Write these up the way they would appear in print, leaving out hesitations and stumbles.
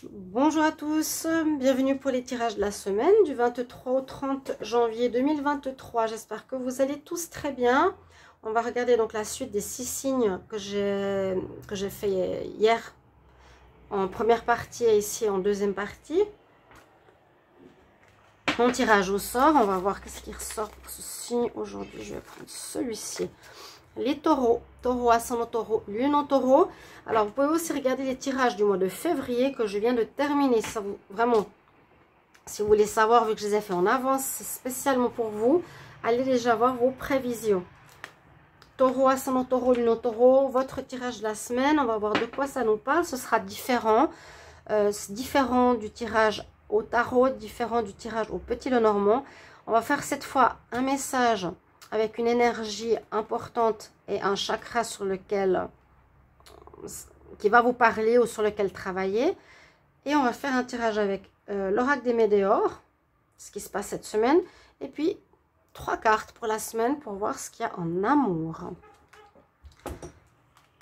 Bonjour à tous, bienvenue pour les tirages de la semaine du 23 au 30 janvier 2023. J'espère que vous allez tous très bien. On va regarder donc la suite des 6 signes que j'ai fait hier en première partie et ici en deuxième partie. Mon tirage au sort, on va voir qu'est-ce qui ressort pour ce signe aujourd'hui. Je vais prendre celui-ci. Les taureaux, taureau, ascendant taureau, lune en taureau. Alors, vous pouvez aussi regarder les tirages du mois de février que je viens de terminer. Ça vous, vraiment, si vous voulez savoir, vu que je les ai fait en avance, c'est spécialement pour vous. Allez déjà voir vos prévisions. Taureau, ascendant taureau, lune en taureau, votre tirage de la semaine. On va voir de quoi ça nous parle. Ce sera différent. C'est différent du tirage au tarot, différent du tirage au petit Lenormand. On va faire cette fois un message avec une énergie importante et un chakra sur lequel qui va vous parler ou sur lequel travailler. Et on va faire un tirage avec l'oracle des météores, ce qui se passe cette semaine. Et puis 3 cartes pour la semaine pour voir ce qu'il y a en amour.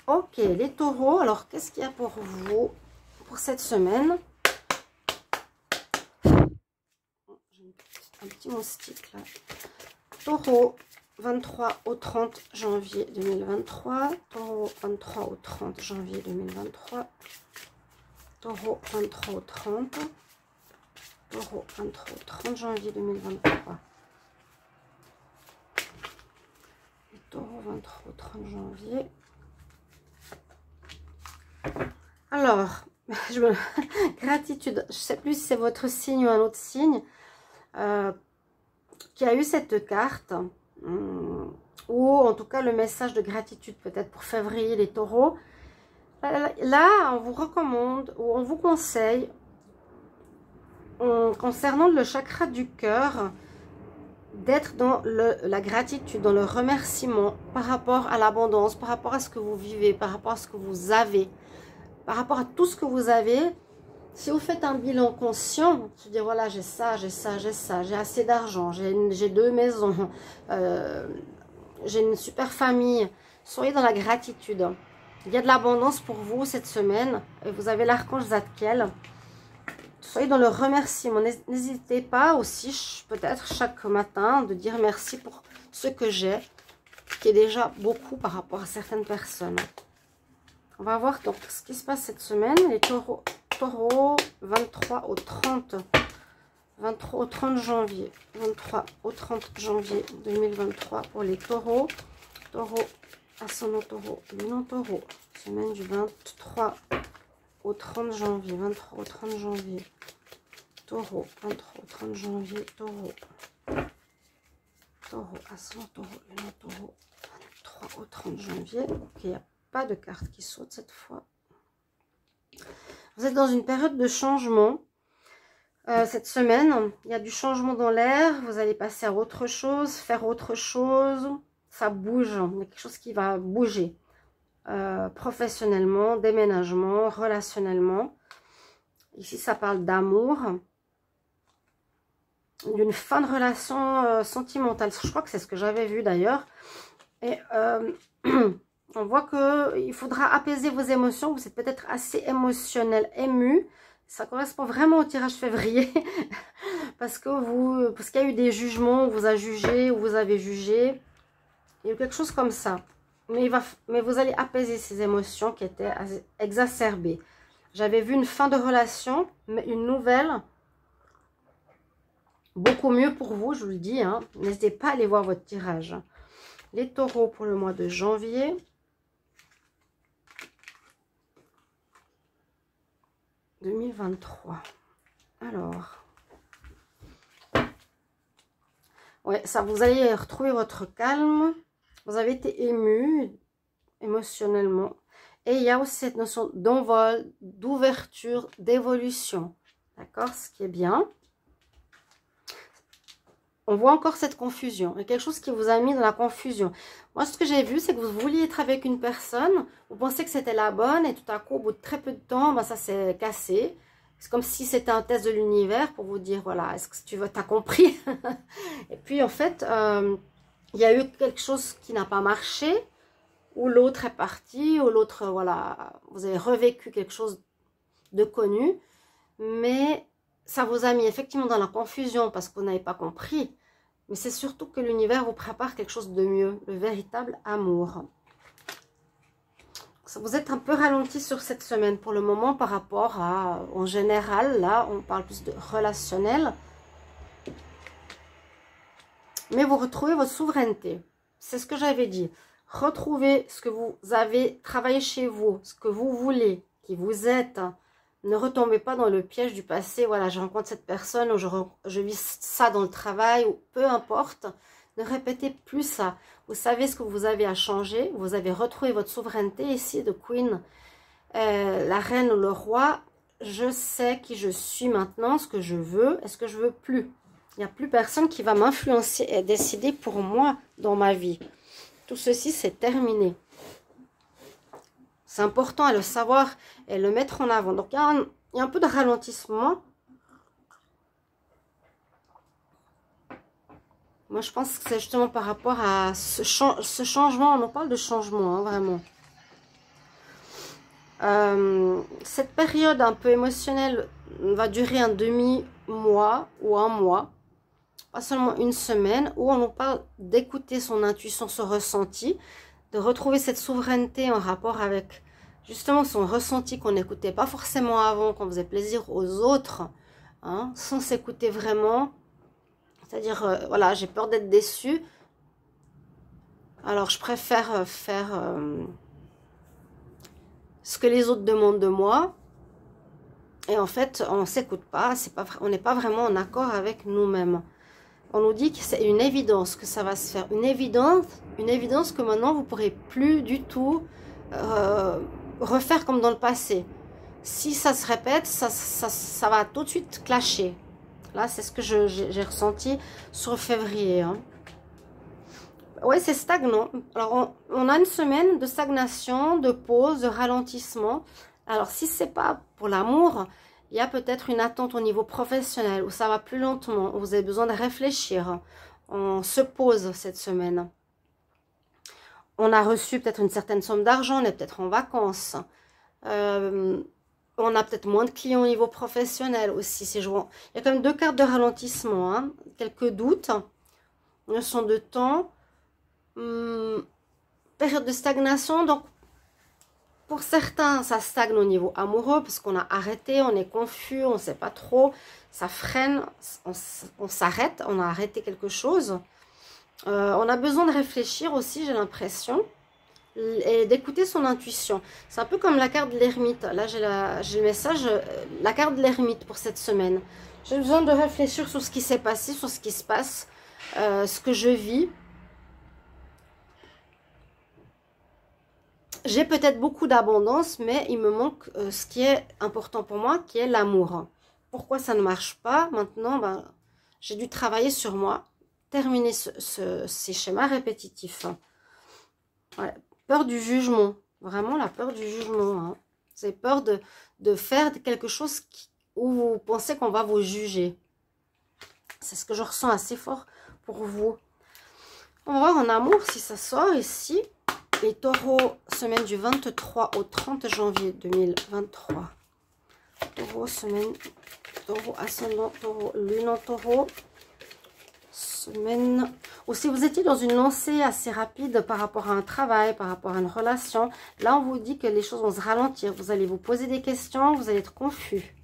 Ok, les taureaux, alors qu'est-ce qu'il y a pour vous pour cette semaine? J'ai un petit moustique là. Taureau, 23 au 30 janvier 2023. Taureau, 23 au 30 janvier 2023. Taureau, 23 au 30. Taureau, 23 au 30 janvier 2023. Et taureau, 23 au 30 janvier. Alors, gratitude. Je ne sais plus si c'est votre signe ou un autre signe qui a eu cette carte. Ou en tout cas le message de gratitude peut-être pour février les taureaux. Là, on vous recommande ou on vous conseille concernant le chakra du cœur d'être dans la gratitude, dans le remerciement par rapport à l'abondance, par rapport à ce que vous vivez, par rapport à ce que vous avez, par rapport à tout ce que vous avez. Si vous faites un bilan conscient, se dire voilà, j'ai ça, j'ai ça, j'ai ça, j'ai assez d'argent, j'ai 2 maisons, j'ai une super famille. Soyez dans la gratitude. Il y a de l'abondance pour vous cette semaine. Et vous avez l'archange Zadkiel. Soyez dans le remerciement. N'hésitez pas aussi, peut-être chaque matin, de dire merci pour ce que j'ai, qui est déjà beaucoup par rapport à certaines personnes. On va voir donc ce qui se passe cette semaine. Les taureaux. Taureau, 23 au 30. 23 au 30 janvier. 23 au 30 janvier 2023 pour les taureaux. Taureau, ascendant taureau, lune en taureau. Semaine du 23 au 30 janvier. 23 au 30 janvier. Taureau, 23 au 30 janvier. Taureau. Taureau, ascendant taureau, lune en taureau. 23 au 30 janvier. Ok, il n'y a pas de carte qui saute cette fois. Vous êtes dans une période de changement. Cette semaine, il y a du changement dans l'air. Vous allez passer à autre chose, faire autre chose. Ça bouge. Il y a quelque chose qui va bouger. Professionnellement, déménagement, relationnellement. Ici, ça parle d'amour. D'une fin de relation sentimentale. Je crois que c'est ce que j'avais vu d'ailleurs. Et on voit qu'il faudra apaiser vos émotions. Vous êtes peut-être assez émotionnel, ému. Ça correspond vraiment au tirage février. parce qu'il y a eu des jugements, on vous a jugé, ou vous avez jugé. Il y a eu quelque chose comme ça. Mais vous allez apaiser ces émotions qui étaient exacerbées. J'avais vu une fin de relation, mais une nouvelle. Beaucoup mieux pour vous, je vous le dis. Hein. N'hésitez pas à aller voir votre tirage. Les taureaux pour le mois de janvier. « 2023. Alors, ouais, ça, vous allez retrouver votre calme. Vous avez été ému émotionnellement. Et il y a aussi cette notion d'envol, d'ouverture, d'évolution. D'accord? Ce qui est bien. On voit encore cette confusion. Il y a quelque chose qui vous a mis dans la confusion. Moi, ce que j'ai vu, c'est que vous vouliez être avec une personne. Vous pensez que c'était la bonne. Et tout à coup, au bout de très peu de temps, ben, ça s'est cassé. C'est comme si c'était un test de l'univers pour vous dire, voilà, est-ce que tu as compris? Et puis, en fait, il y a eu quelque chose qui n'a pas marché. Ou l'autre est parti. Ou l'autre, voilà, vous avez revécu quelque chose de connu. mais ça vous a mis effectivement dans la confusion parce que vous n'avez pas compris. Mais c'est surtout que l'univers vous prépare quelque chose de mieux, le véritable amour. Vous êtes un peu ralenti sur cette semaine pour le moment par rapport à, en général, là, on parle plus de relationnel. Mais vous retrouvez votre souveraineté. C'est ce que j'avais dit. Retrouvez ce que vous avez travaillé chez vous, ce que vous voulez, qui vous êtes. Ne retombez pas dans le piège du passé. Voilà, je rencontre cette personne ou je vis ça dans le travail, ou peu importe. Ne répétez plus ça. Vous savez ce que vous avez à changer. Vous avez retrouvé votre souveraineté ici de Queen, la reine ou le roi. Je sais qui je suis maintenant, ce que je veux et ce que je veux plus. Il n'y a plus personne qui va m'influencer et décider pour moi dans ma vie. Tout ceci, c'est terminé. C'est important à le savoir et le mettre en avant. Donc, il y a un peu de ralentissement. Moi, je pense que c'est justement par rapport à ce changement. On en parle de changement, hein, vraiment. Cette période un peu émotionnelle va durer un demi-mois ou un mois. Pas seulement une semaine, où on nous parle d'écouter son intuition, son ressenti, de retrouver cette souveraineté en rapport avec justement son ressenti qu'on n'écoutait pas forcément avant, qu'on faisait plaisir aux autres, hein, sans s'écouter vraiment. C'est-à-dire, voilà, j'ai peur d'être déçue, alors je préfère faire ce que les autres demandent de moi. Et en fait, on ne s'écoute pas, on n'est pas vraiment en accord avec nous-mêmes. On nous dit que c'est une évidence que ça va se faire. Une évidence que maintenant, vous ne pourrez plus du tout refaire comme dans le passé. Si ça se répète, ça va tout de suite clasher. Là, c'est ce que j'ai ressenti sur février. Hein. Oui, c'est stagnant. Alors, on a une semaine de stagnation, de pause, de ralentissement. Alors, si ce n'est pas pour l'amour, il y a peut-être une attente au niveau professionnel où ça va plus lentement, où vous avez besoin de réfléchir. On se pose cette semaine. On a reçu peut-être une certaine somme d'argent, on est peut-être en vacances. On a peut-être moins de clients au niveau professionnel aussi. Il y a quand même 2 cartes de ralentissement, hein. Quelques doutes, une notion de temps, période de stagnation. Donc, pour certains, ça stagne au niveau amoureux parce qu'on a arrêté, on est confus, on ne sait pas trop, ça freine, on s'arrête, on a arrêté quelque chose. On a besoin de réfléchir aussi, j'ai l'impression, et d'écouter son intuition. C'est un peu comme la carte de l'ermite. Là, j'ai le message, la carte de l'ermite pour cette semaine. J'ai besoin de réfléchir sur ce qui s'est passé, sur ce qui se passe, ce que je vis. J'ai peut-être beaucoup d'abondance, mais il me manque ce qui est important pour moi, qui est l'amour. Pourquoi ça ne marche pas? Maintenant, j'ai dû travailler sur moi, terminer ces schémas répétitifs. Ouais. Peur du jugement, vraiment la peur du jugement. Hein. Vous avez peur de faire quelque chose où vous pensez qu'on va vous juger. C'est ce que je ressens assez fort pour vous. On va voir en amour si ça sort ici. Les taureaux, semaine du 23 au 30 janvier 2023. Taureau, semaine, taureau, ascendant, taureau, lune en taureau. Semaine. Ou si vous étiez dans une lancée assez rapide par rapport à un travail, par rapport à une relation, là on vous dit que les choses vont se ralentir. Vous allez vous poser des questions, vous allez être confus.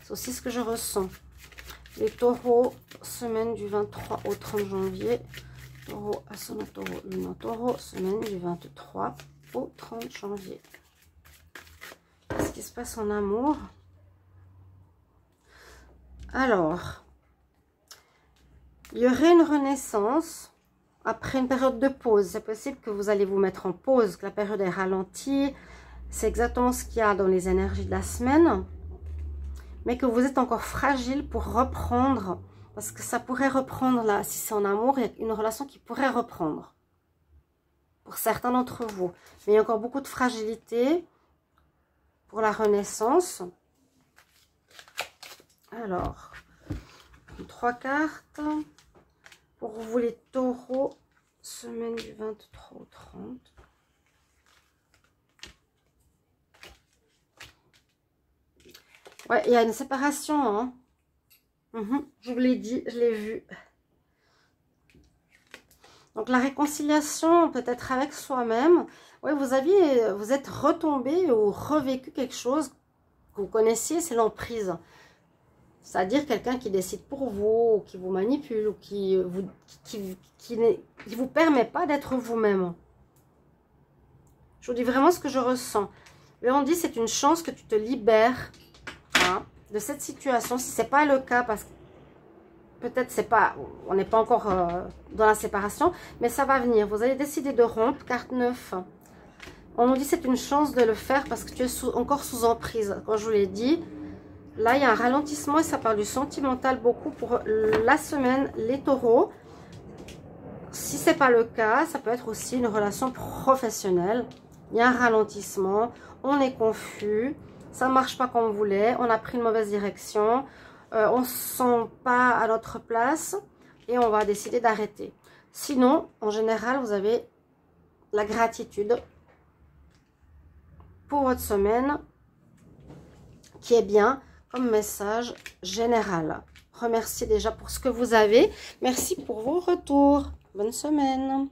C'est aussi ce que je ressens. Les taureaux, semaine du 23 au 30 janvier. Taureau, ascendant taureau, lune en taureau, semaine du 23 au 30 janvier. Qu'est-ce qui se passe en amour? Alors, il y aurait une renaissance après une période de pause. C'est possible que vous allez vous mettre en pause, que la période est ralentie. C'est exactement ce qu'il y a dans les énergies de la semaine. Mais que vous êtes encore fragile pour reprendre. Parce que ça pourrait reprendre là, si c'est en amour, il y a une relation qui pourrait reprendre. Pour certains d'entre vous. Mais il y a encore beaucoup de fragilité pour la renaissance. Alors, 3 cartes. Pour vous les taureaux, semaine du 23 au 30. Ouais, il y a une séparation, hein. Je vous l'ai dit, je l'ai vu. Donc la réconciliation peut-être avec soi-même. Oui, vous êtes retombé ou revécu quelque chose que vous connaissiez, c'est l'emprise. C'est-à-dire quelqu'un qui décide pour vous, ou qui vous manipule, ou qui vous permet pas d'être vous-même. Je vous dis vraiment ce que je ressens. Et on dit c'est une chance que tu te libères, hein, de cette situation. Si ce n'est pas le cas, parce que peut-être on n'est pas encore dans la séparation, mais ça va venir. Vous allez décider de rompre, carte 9. On nous dit c'est une chance de le faire parce que tu es encore sous emprise. Quand je vous l'ai dit, là il y a un ralentissement et ça parle du sentimental beaucoup pour la semaine, les taureaux. Si ce n'est pas le cas, ça peut être aussi une relation professionnelle. Il y a un ralentissement, on est confus, ça ne marche pas comme on voulait, on a pris une mauvaise direction, on ne se sent pas à notre place et on va décider d'arrêter. Sinon, en général, vous avez la gratitude pour votre semaine qui est bien comme message général. Remerciez déjà pour ce que vous avez. Merci pour vos retours. Bonne semaine.